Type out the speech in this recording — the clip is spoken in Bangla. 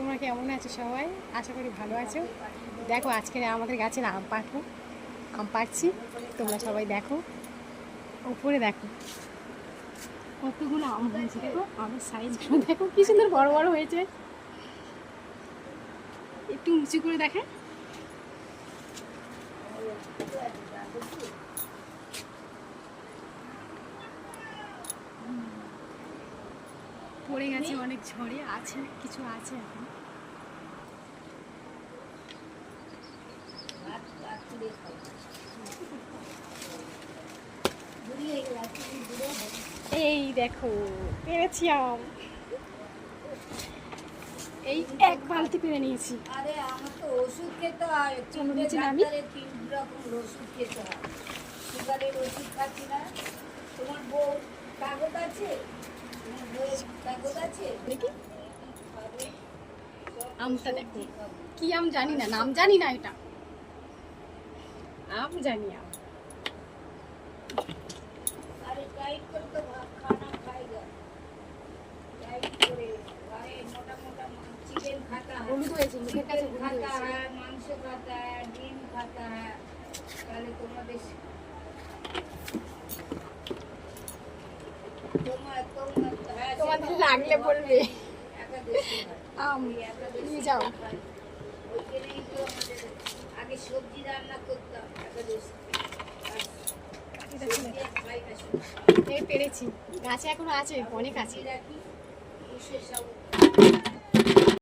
তোমরা কেমন আছো সবাই? আশা করি ভালো আছো। দেখো আজকে আমাদের গাছের আম পাড়বো, আম পাড়ছি। তোমরা সবাই দেখো, উপরে দেখো কতগুলো আম হয়েছে। দেখো আমের সাইজগুলো দেখো কি সুন্দর বড় বড় হয়েছে। একটু উঁচু করে দেখে পড়ে গেছে অনেক ঝড়ে, আছে কিছু আছে এখন। এই দেখো পেরেছি আম, এই এক বালতি পেরে নিয়েছি। আরে আমার তো ওষুধ খেতে হয়, চলো নিচে নামি। তিন রকম ওষুধ খেতে হয়। সুগারের ওষুধ খাচ্ছি না। তোমার বউ কাগজ আছে? তোমার বউয়ের কাগজ আছে দেখি আমটা দেখো, কি আম জানি না, নাম জানি না, এটা আম জানি আম। আরে টাইট করে তো খানা খাইগা, টাইট করে গায়ে মোটা মোটা চিকেন खाता है, হলুদ হয়েছে মুখের কাছে, চিকেন হলুদ खाता হয়েছে। है, মাংস खाता है, ডিম खाता है। তাহলে তোমাদের তোমাদের লাগলে বলবে আম নিয়ে যাও। ওইখানেই তো আমাদের আগে সবজি রান্না করতাম একাদশী। এই পেরেছি, গাছে এখনো আছে, অনেক আছে। রাখি, সব